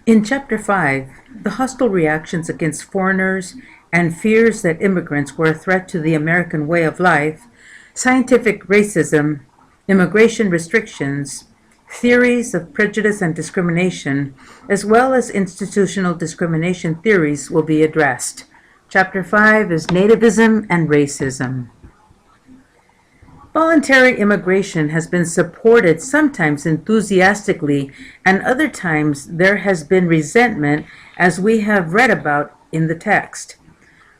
In Chapter 5, the hostile reactions against foreigners and fears that immigrants were a threat to the American way of life, scientific racism, immigration restrictions, theories of prejudice and discrimination, as well as institutional discrimination theories will be addressed. Chapter 5 is Nativism and Racism. Voluntary immigration has been supported sometimes enthusiastically, and other times there has been resentment, as we have read about in the text.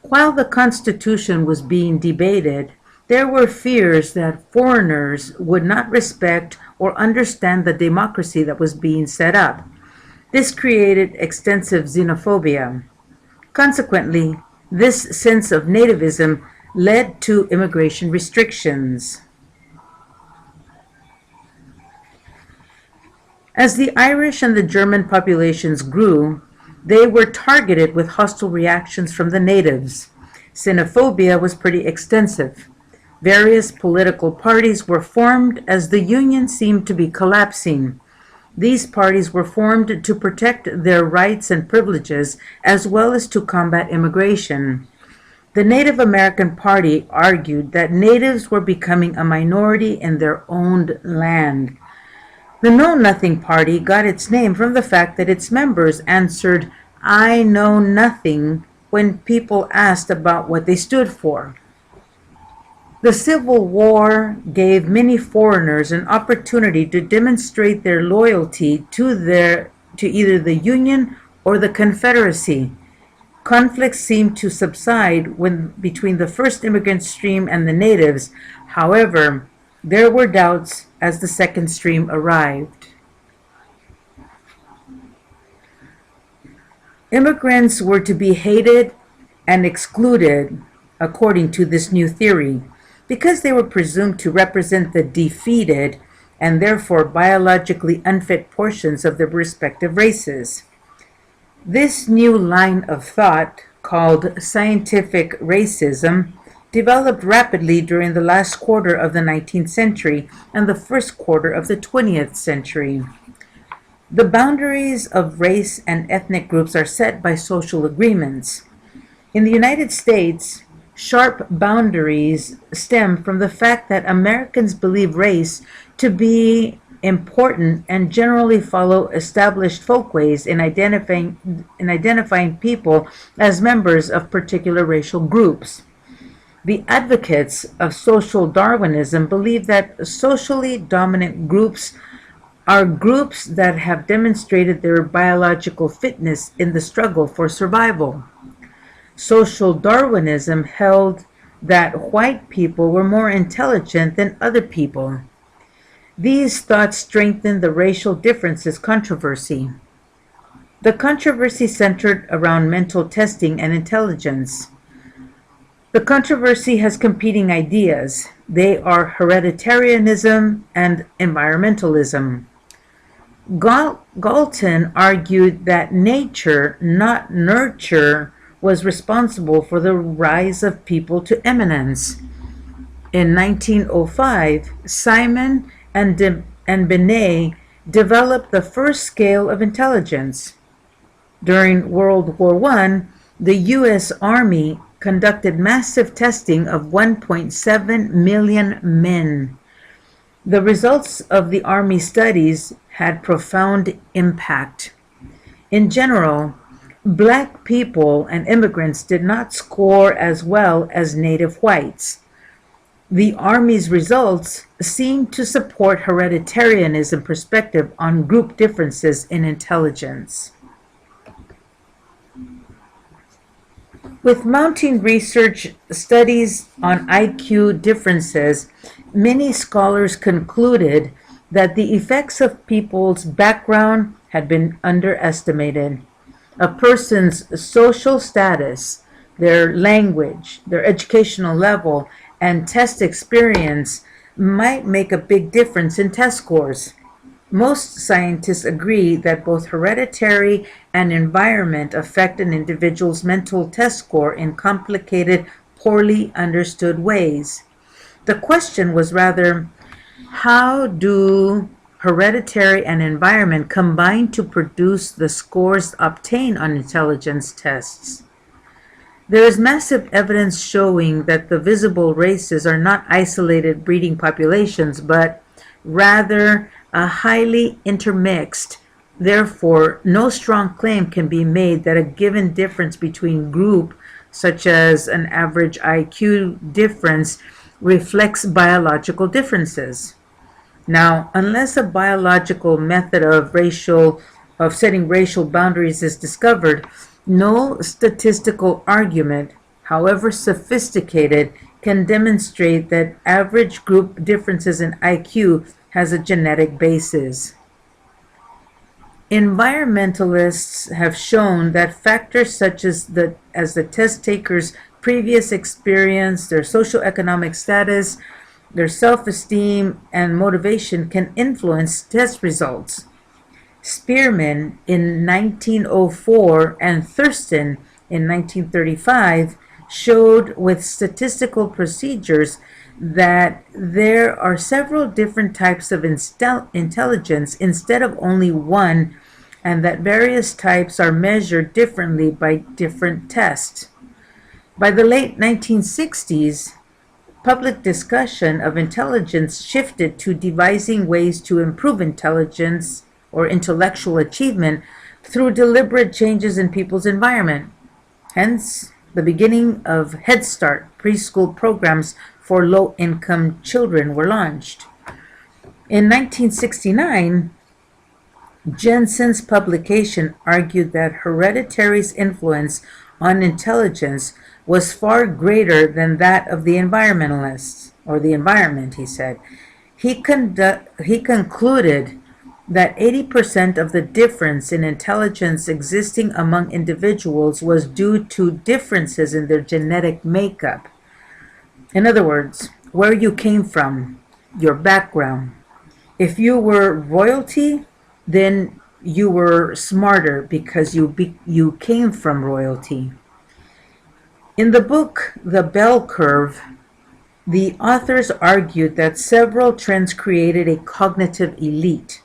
While the Constitution was being debated, there were fears that foreigners would not respect or understand the democracy that was being set up. This created extensive xenophobia. Consequently, this sense of nativism led to immigration restrictions. As the Irish and the German populations grew, they were targeted with hostile reactions from the natives. Xenophobia was pretty extensive. Various political parties were formed as the Union seemed to be collapsing. These parties were formed to protect their rights and privileges as well as to combat immigration. The Native American Party argued that natives were becoming a minority in their owned land. The Know Nothing Party got its name from the fact that its members answered, "I know nothing," when people asked about what they stood for. The Civil War gave many foreigners an opportunity to demonstrate their loyalty to either the Union or the Confederacy. Conflicts seemed to subside between the first immigrant stream and the natives. However, there were doubts as the second stream arrived. Immigrants were to be hated and excluded, according to this new theory, because they were presumed to represent the defeated and therefore biologically unfit portions of their respective races. This new line of thought, called scientific racism, developed rapidly during the last quarter of the 19th century and the first quarter of the 20th century. The boundaries of race and ethnic groups are set by social agreements. In the United States, sharp boundaries stem from the fact that Americans believe race to be important and generally follow established folkways in identifying people as members of particular racial groups. The advocates of social Darwinism believe that socially dominant groups are groups that have demonstrated their biological fitness in the struggle for survival. Social Darwinism held that white people were more intelligent than other people. These thoughts strengthened the racial differences controversy. The controversy centered around mental testing and intelligence. The controversy has competing ideas. They are hereditarianism and environmentalism. Galton argued that nature, not nurture, was responsible for the rise of people to eminence. In 1905, Simon and Binet developed the first scale of intelligence. During World War I, the U.S. Army conducted massive testing of 1.7 million men. The results of the Army studies had profound impact. In general, Black people and immigrants did not score as well as native whites. The Army's results seemed to support hereditarianism perspective on group differences in intelligence. With mounting research studies on IQ differences, many scholars concluded that the effects of people's background had been underestimated. A person's social status, their language, their educational level, and test experience might make a big difference in test scores. Most scientists agree that both hereditary and environment affect an individual's mental test score in complicated, poorly understood ways. The question was rather, how do hereditary, and environment combine to produce the scores obtained on intelligence tests. There is massive evidence showing that the visible races are not isolated breeding populations, but rather a highly intermixed. Therefore, no strong claim can be made that a given difference between group, such as an average IQ difference, reflects biological differences. Now, unless a biological method of setting racial boundaries is discovered, no statistical argument, however sophisticated, can demonstrate that average group differences in IQ has a genetic basis. Environmentalists have shown that factors such as the test taker's previous experience, their socioeconomic status, their self-esteem, and motivation can influence test results. Spearman in 1904 and Thurston in 1935 showed with statistical procedures that there are several different types of intelligence instead of only one, and that various types are measured differently by different tests. By the late 1960s, public discussion of intelligence shifted to devising ways to improve intelligence or intellectual achievement through deliberate changes in people's environment. Hence, the beginning of Head Start preschool programs for low-income children were launched. In 1969, Jensen's publication argued that hereditary's influence on intelligence was far greater than that of the environmentalists, or the environment, he said. He concluded that 80% of the difference in intelligence existing among individuals was due to differences in their genetic makeup. In other words, where you came from, your background. If you were royalty, then you were smarter because you came from royalty. In the book, The Bell Curve, the authors argued that several trends created a cognitive elite.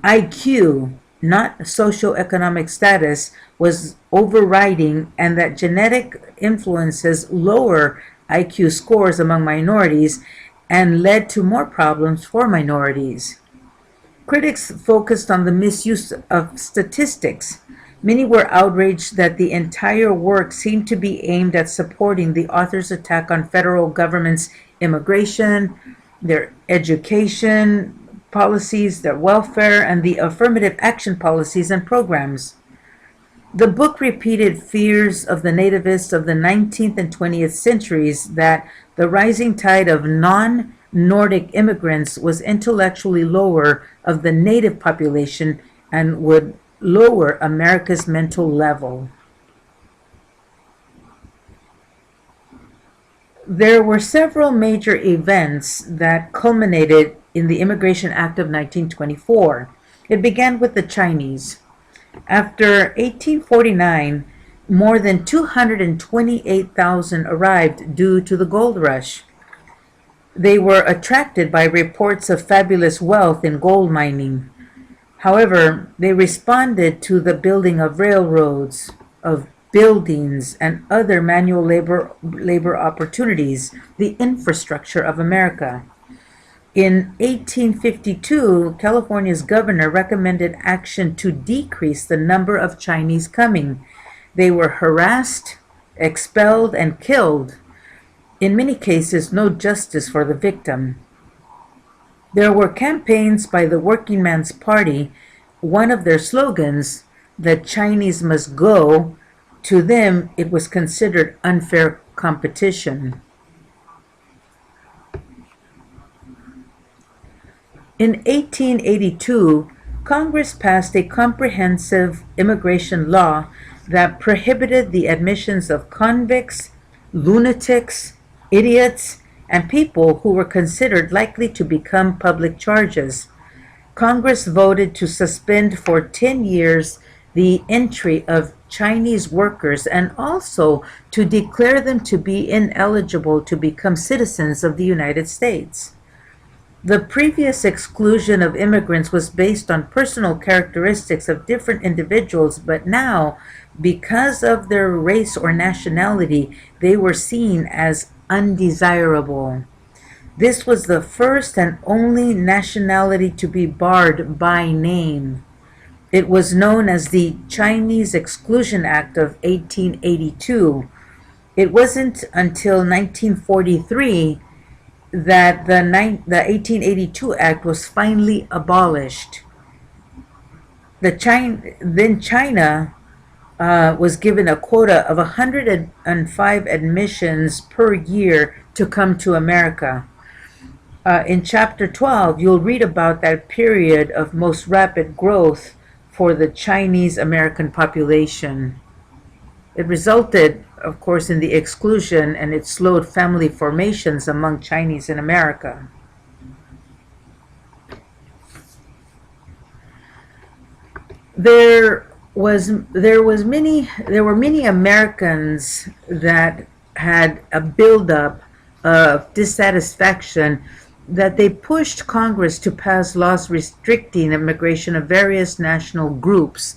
IQ, not socioeconomic status, was overriding, and that genetic influences lower IQ scores among minorities and led to more problems for minorities. Critics focused on the misuse of statistics. Many were outraged that the entire work seemed to be aimed at supporting the author's attack on federal government's immigration, their education policies, their welfare, and the affirmative action policies and programs. The book repeated fears of the nativists of the 19th and 20th centuries that the rising tide of non-Nordic immigrants was intellectually lower of the native population and would lower America's mental level. There were several major events that culminated in the Immigration Act of 1924. It began with the Chinese. After 1849, more than 228,000 arrived due to the gold rush. They were attracted by reports of fabulous wealth in gold mining. However, they responded to the building of railroads, of buildings, and other manual labor opportunities, the infrastructure of America. In 1852, California's governor recommended action to decrease the number of Chinese coming. They were harassed, expelled, and killed. In many cases, no justice for the victim. There were campaigns by the Working Man's Party. One of their slogans, "The Chinese must go," to them it was considered unfair competition. In 1882, Congress passed a comprehensive immigration law that prohibited the admissions of convicts, lunatics, idiots, and people who were considered likely to become public charges. Congress voted to suspend for 10 years the entry of Chinese workers and also to declare them to be ineligible to become citizens of the United States. The previous exclusion of immigrants was based on personal characteristics of different individuals, but now, because of their race or nationality, they were seen as undesirable. This was the first and only nationality to be barred by name. It was known as the Chinese Exclusion Act of 1882. It wasn't until 1943 that the 1882 Act was finally abolished. Then China was given a quota of 105 admissions per year to come to America. In chapter 12, you'll read about that period of most rapid growth for the Chinese American population. It resulted, of course, in the exclusion, and it slowed family formations among Chinese in America. There were many Americans that had a buildup of dissatisfaction that they pushed Congress to pass laws restricting immigration of various national groups.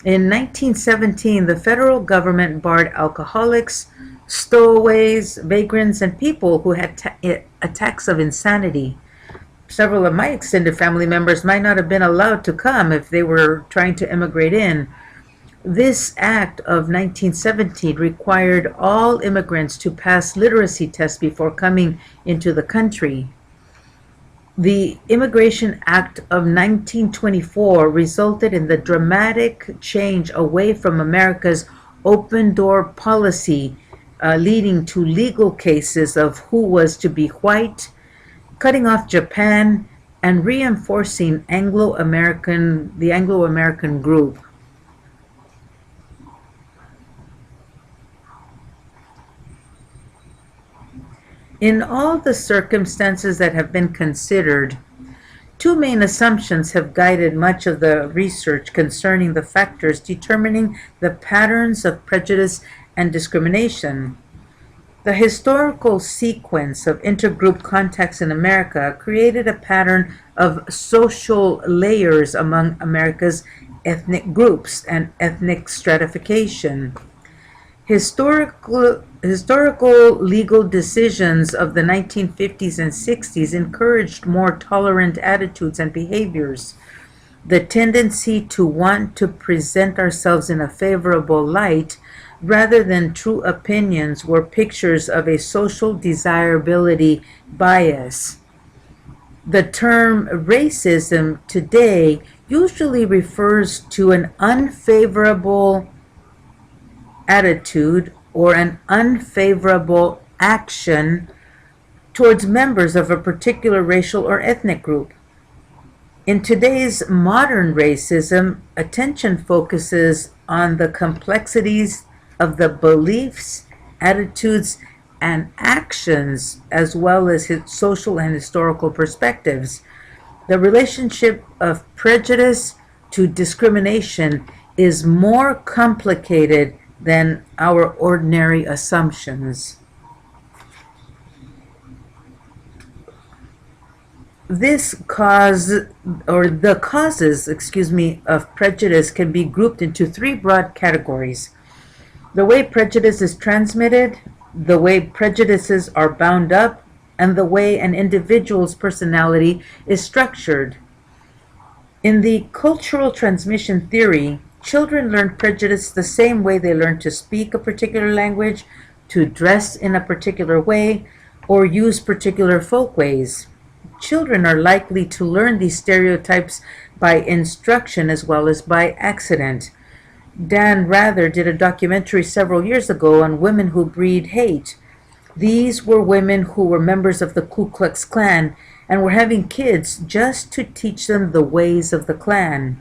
In 1917, the federal government barred alcoholics, stowaways, vagrants, and people who had attacks of insanity. Several of my extended family members might not have been allowed to come if they were trying to immigrate in. This act of 1917 required all immigrants to pass literacy tests before coming into the country. The Immigration Act of 1924 resulted in the dramatic change away from America's open door policy, leading to legal cases of who was to be white, cutting off Japan, and reinforcing the Anglo-American group. In all the circumstances that have been considered, two main assumptions have guided much of the research concerning the factors determining the patterns of prejudice and discrimination. The historical sequence of intergroup contacts in America created a pattern of social layers among America's ethnic groups and ethnic stratification. Historical legal decisions of the 1950s and 60s encouraged more tolerant attitudes and behaviors. The tendency to want to present ourselves in a favorable light rather than true opinions were pictures of a social desirability bias. The term racism today usually refers to an unfavorable attitude or an unfavorable action towards members of a particular racial or ethnic group. In today's modern racism, attention focuses on the complexities of the beliefs, attitudes, and actions, as well as social and historical perspectives. The relationship of prejudice to discrimination is more complicated than our ordinary assumptions. The causes, of prejudice can be grouped into three broad categories: the way prejudice is transmitted, the way prejudices are bound up, and the way an individual's personality is structured. In the cultural transmission theory, children learn prejudice the same way they learn to speak a particular language, to dress in a particular way, or use particular folkways. Children are likely to learn these stereotypes by instruction as well as by accident. Dan Rather did a documentary several years ago on women who breed hate. These were women who were members of the Ku Klux Klan and were having kids just to teach them the ways of the Klan.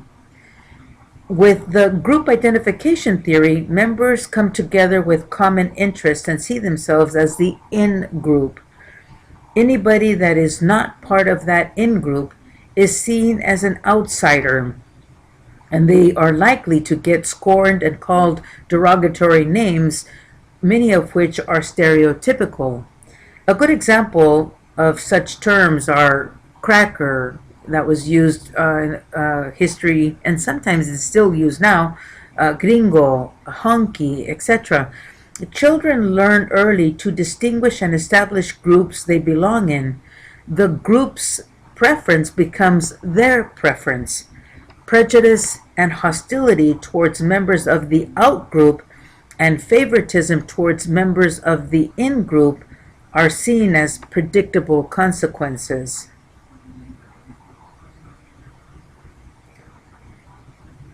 With the group identification theory, members come together with common interests and see themselves as the in-group. Anybody that is not part of that in-group is seen as an outsider, and they are likely to get scorned and called derogatory names, many of which are stereotypical. A good example of such terms are cracker that was used in history, and sometimes it's still used now, gringo, honky, etc. Children learn early to distinguish and establish groups they belong in. The group's preference becomes their preference. Prejudice and hostility towards members of the out group and favoritism towards members of the in group are seen as predictable consequences.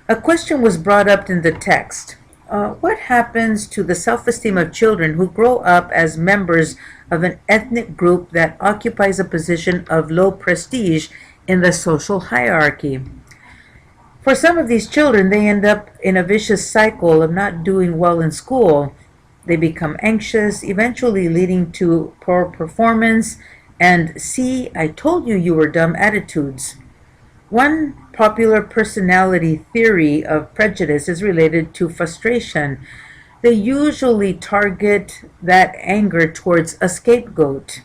A question was brought up in the text. What happens to the self-esteem of children who grow up as members of an ethnic group that occupies a position of low prestige in the social hierarchy? For some of these children, they end up in a vicious cycle of not doing well in school. They become anxious, eventually leading to poor performance and "see, I told you you were dumb" attitudes. One popular personality theory of prejudice is related to frustration. They usually target that anger towards a scapegoat.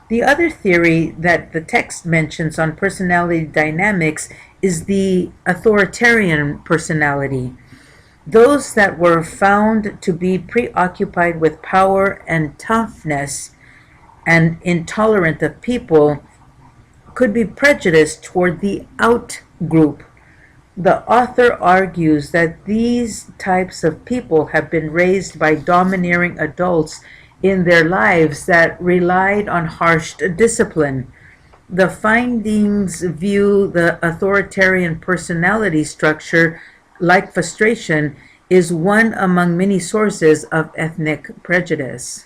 The other theory that the text mentions on personality dynamics is the authoritarian personality. Those that were found to be preoccupied with power and toughness and intolerant of people could be prejudiced toward the out group. The author argues that these types of people have been raised by domineering adults in their lives that relied on harsh discipline. The findings view the authoritarian personality structure, like frustration, is one among many sources of ethnic prejudice.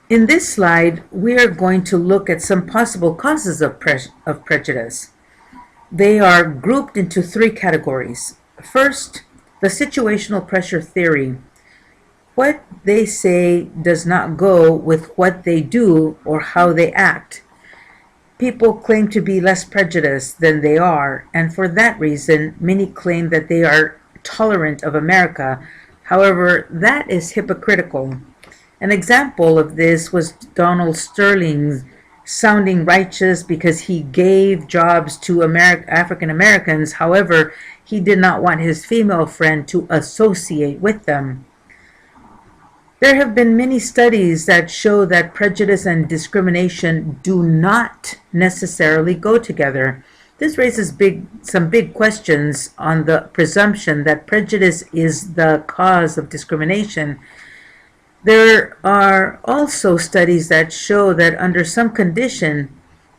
In this slide, we are going to look at some possible causes of prejudice. They are grouped into three categories. First, the situational pressure theory. What they say does not go with what they do or how they act. People claim to be less prejudiced than they are, and for that reason, many claim that they are tolerant of America. However, that is hypocritical. An example of this was Donald Sterling sounding righteous because he gave jobs to African Americans. However, he did not want his female friend to associate with them. There have been many studies that show that prejudice and discrimination do not necessarily go together. This raises some big questions on the presumption that prejudice is the cause of discrimination. There are also studies that show that under some condition,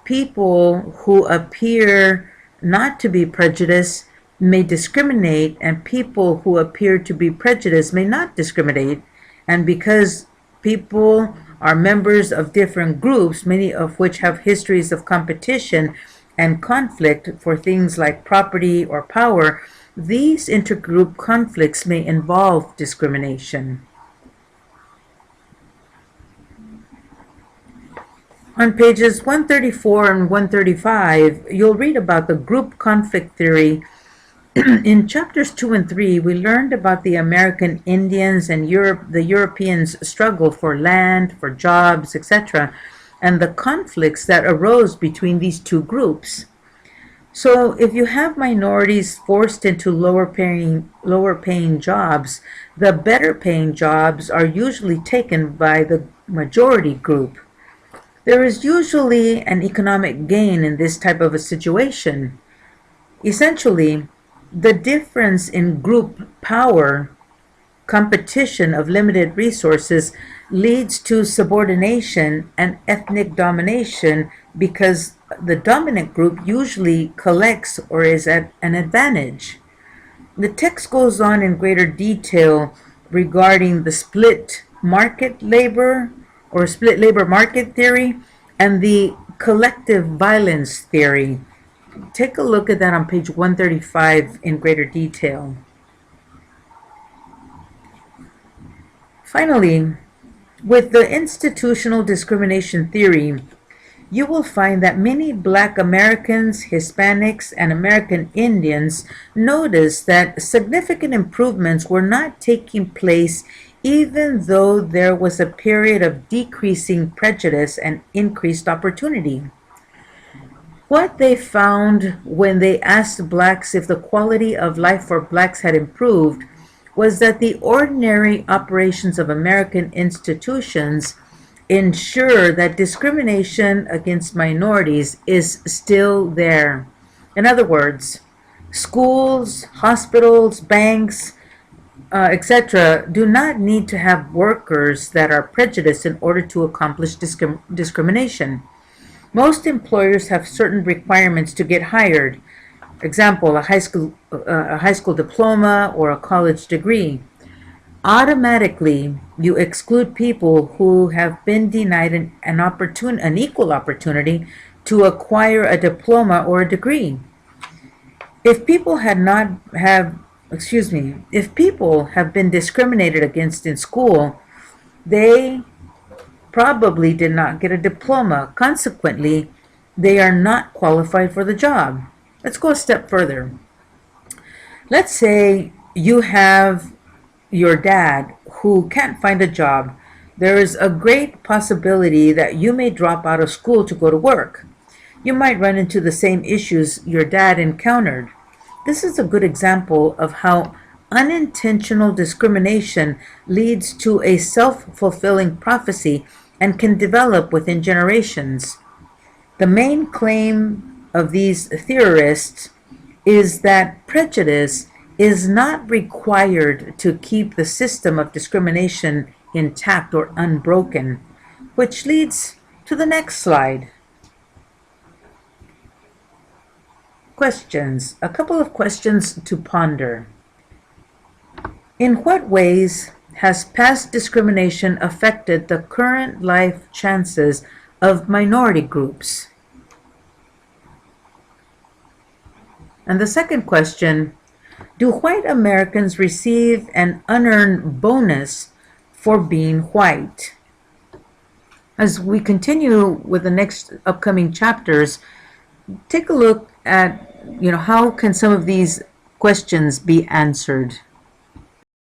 people who appear not to be prejudiced may discriminate, and people who appear to be prejudiced may not discriminate. And because people are members of different groups, many of which have histories of competition and conflict for things like property or power, these intergroup conflicts may involve discrimination. On pages 134 and 135, you'll read about the group conflict theory. In chapters 2 and 3, we learned about the American Indians and the Europeans' struggle for land, for jobs, etc., and the conflicts that arose between these two groups. So if you have minorities forced into lower paying jobs, the better paying jobs are usually taken by the majority group. There is usually an economic gain in this type of a situation. Essentially, the difference in group power, competition of limited resources, leads to subordination and ethnic domination because the dominant group usually collects or is at an advantage. The text goes on in greater detail regarding the split labor market theory and the collective violence theory. Take a look at that on page 135 in greater detail. Finally, with the institutional discrimination theory, you will find that many Black Americans, Hispanics, and American Indians noticed that significant improvements were not taking place even though there was a period of decreasing prejudice and increased opportunity. What they found when they asked blacks if the quality of life for blacks had improved was that the ordinary operations of American institutions ensure that discrimination against minorities is still there. In other words, schools, hospitals, banks, etc., do not need to have workers that are prejudiced in order to accomplish discrimination. Most employers have certain requirements to get hired. Example, a high school diploma or a college degree. Automatically, you exclude people who have been denied an equal opportunity to acquire a diploma or a degree. If people if people have been discriminated against in school, they probably did not get a diploma. Consequently, they are not qualified for the job. Let's go a step further. Let's say you have your dad who can't find a job. There is a great possibility that you may drop out of school to go to work. You might run into the same issues your dad encountered. This is a good example of how unintentional discrimination leads to a self-fulfilling prophecy and can develop within generations. The main claim of these theorists is that prejudice is not required to keep the system of discrimination intact or unbroken, which leads to the next slide. Questions. A couple of questions to ponder. In what ways has past discrimination affected the current life chances of minority groups? And the second question, do white Americans receive an unearned bonus for being white? As we continue with the next upcoming chapters, take a look at, how can some of these questions be answered?